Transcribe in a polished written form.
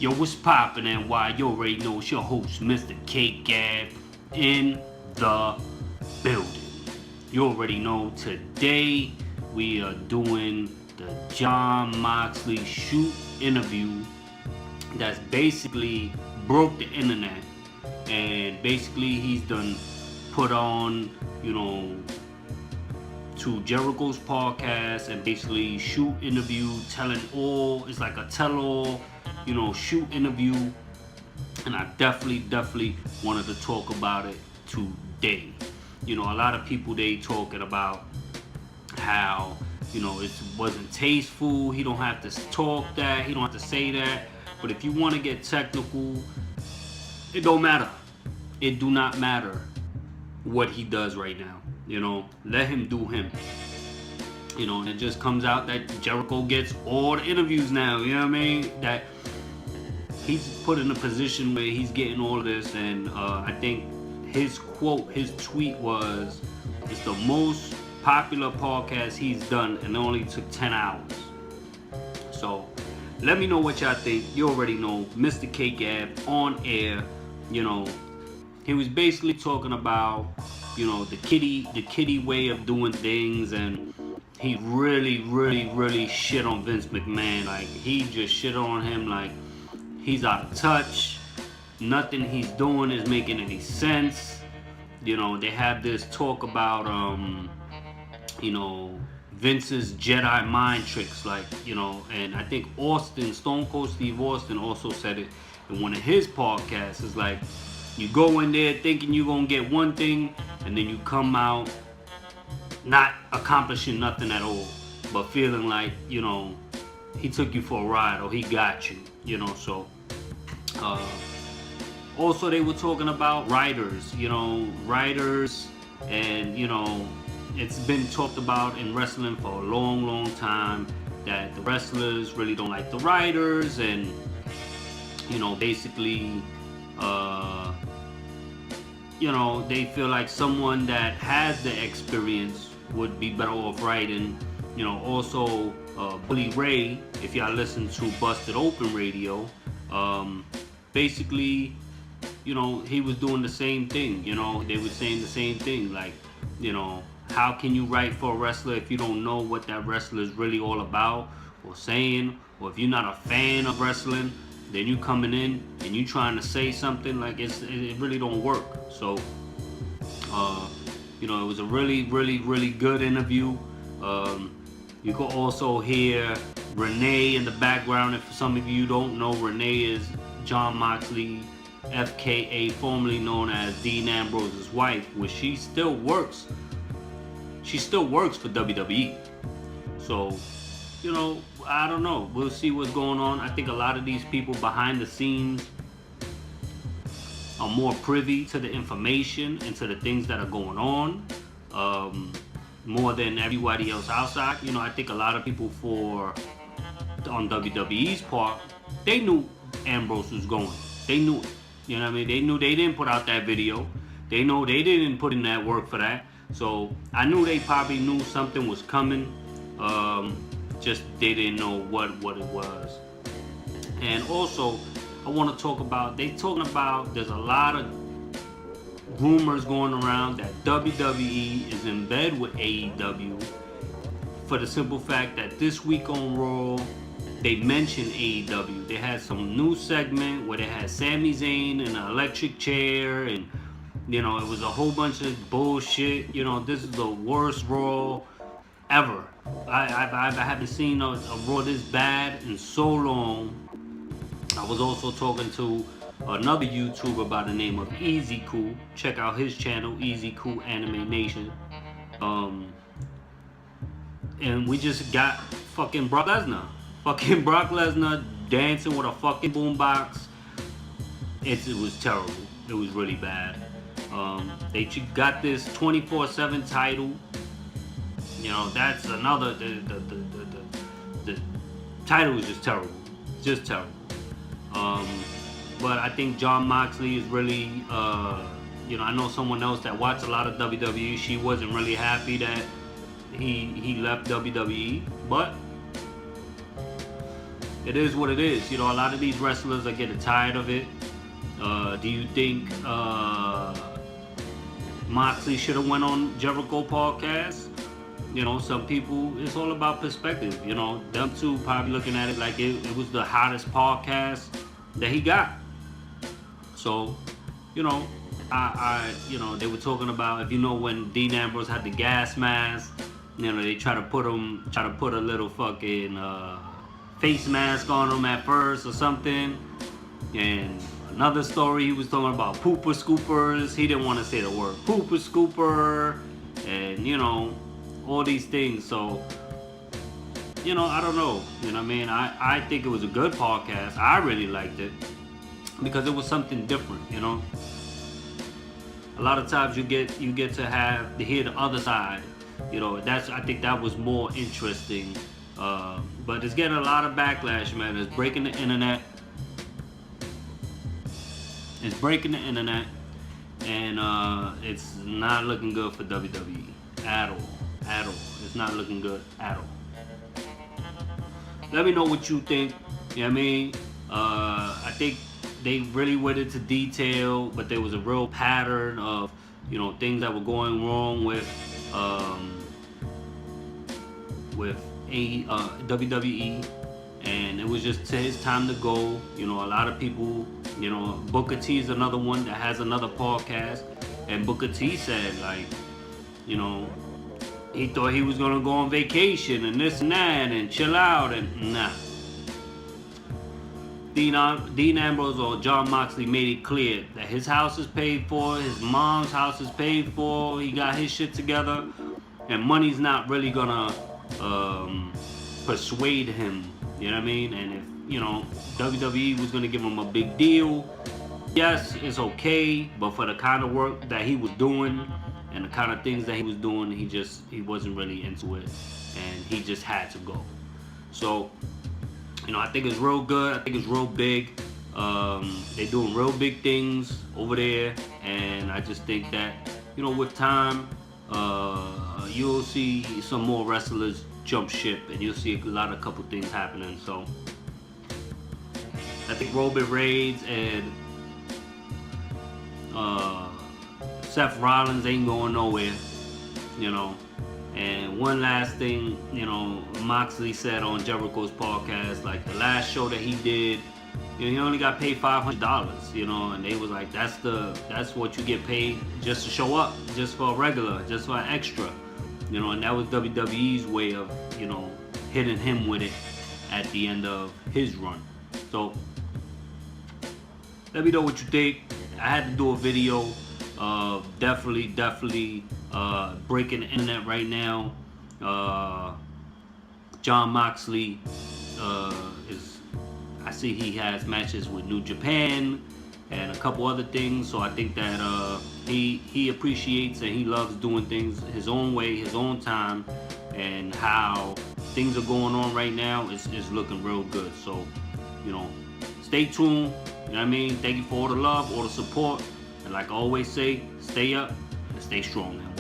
Yo, what's poppin', and why? You already know it's your host, Mrcakeave, in the building. You already know today we are doing the Jon Moxley shoot interview that's basically broke the internet. And basically he's done put on, to Jericho's podcast and basically shoot interview telling all, it's like a tell-all, shoot interview. And I definitely wanted to talk about it today. A lot of people, they talking about how, it wasn't tasteful. He don't have to talk that. He don't have to say that. But if you want to get technical, it don't matter. It do not matter what he does right now. Let him do him. And it just comes out that Jericho gets all the interviews now. You know what I mean? That he's put in a position where he's getting all of this. And I think his tweet was, it's the most popular podcast he's done, and it only took 10 hours. So let me know what y'all think. You already know, Mrcakeave on air. He was basically talking about, the kiddie way of doing things, and he really shit on Vince McMahon. Like, he just shit on him like he's out of touch. Nothing he's doing is making any sense. They have this talk about Vince's Jedi mind tricks, like, and I think Stone Cold Steve Austin also said it in one of his podcasts. It's like, you go in there thinking you're gonna get one thing, and then you come out not accomplishing nothing at all, but feeling like, he took you for a ride, or he got you, so also they were talking about writers, and it's been talked about in wrestling for a long time that the wrestlers really don't like the writers, and basically they feel like someone that has the experience would be better off writing. Also Bully Ray, if y'all listen to Busted Open Radio, basically he was doing the same thing. They were saying the same thing, like, how can you write for a wrestler if you don't know what that wrestler is really all about or saying, or if you're not a fan of wrestling, then you coming in and you trying to say something, like, it really don't work. So it was a really good interview. You could also hear Renee in the background. If some of you don't know, Renee is Jon Moxley, FKA, formerly known as Dean Ambrose's wife, which she still works for WWE. So I don't know. We'll see what's going on. I think a lot of these people behind the scenes are more privy to the information and to the things that are going on, more than everybody else outside. I think a lot of people on WWE's part, they knew Ambrose was going. They knew it. You know what I mean? They knew they didn't put out that video. They know they didn't put in that work for that. So I knew they probably knew something was coming. Just they didn't know what it was. And also, I want to talk about, there's a lot of rumors going around that WWE is in bed with AEW, for the simple fact that this week on Raw, they mentioned AEW. They had some new segment where they had Sami Zayn in an electric chair, and it was a whole bunch of bullshit. This is the worst Raw ever. I haven't seen a Raw this bad in so long. I was also talking to another YouTuber by the name of Easy Cool. Check out his channel, Easy Cool Anime Nation. And we just got fucking Brock Lesnar. Brock Lesnar dancing with a fucking boombox. It was terrible. It was really bad. They got this 24/7 title. That's another. The title is just terrible. Just terrible. But I think Jon Moxley is really, I know someone else that watched a lot of WWE. She wasn't really happy that he left WWE, but it is what it is. You know, a lot of these wrestlers are getting tired of it. Do you think Moxley should have went on Jericho podcast? You know, some people, it's all about perspective. You know, them two probably looking at it like it was the hottest podcast that he got. So, you know, you know, they were talking about, if you know, when Dean Ambrose had the gas mask, you know, they try to put a little fucking face mask on him at first or something. And another story, he was talking about pooper scoopers. He didn't want to say the word pooper scooper, and you know, all these things. So, you know, I don't know. You know what I mean? I think it was a good podcast. I really liked it because it was something different. You know, a lot of times you get to hear the other side. You know, I think that was more interesting. But it's getting a lot of backlash, man. It's breaking the internet. It's breaking the internet, and it's not looking good for WWE at all. At all. It's not looking good at all. Let me know what you think. You know what I mean? I think they really went into detail, but there was a real pattern of, you know, things that were going wrong with WWE, and it was just his time to go. You know, a lot of people, you know, Booker T is another one that has another podcast, and Booker T said, like, you know, he thought he was gonna go on vacation and this and that and chill out, and nah. Dean Ambrose or Jon Moxley made it clear that his house is paid for, his mom's house is paid for, he got his shit together, and money's not really gonna persuade him, you know what I mean? And if, you know, WWE was gonna give him a big deal, yes, it's okay, but for the kind of work that he was doing and the kind of things that he was doing, he wasn't really into it, and he just had to go. So, you know, I think it's real good. I think it's real big. They're doing real big things over there, and I just think that, you know, with time, you'll see some more wrestlers jump ship, and you'll see a couple things happening. So I think Roman Reigns and Seth Rollins ain't going nowhere, you know. And one last thing, you know, Moxley said on Jericho's podcast, like the last show that he did, you know, he only got paid $500, you know, and they was like, that's what you get paid just to show up, just for a regular, just for an extra, you know, and that was WWE's way of, you know, hitting him with it at the end of his run. So let me know what you think. I had to do a video. Definitely breaking the internet right now. Jon Moxley I see he has matches with New Japan and a couple other things, so I think that he appreciates and he loves doing things his own way, his own time, and how things are going on right now is looking real good. So, you know, stay tuned. You know what I mean? Thank you for all the love, all the support. And like I always say, stay up and stay strong now.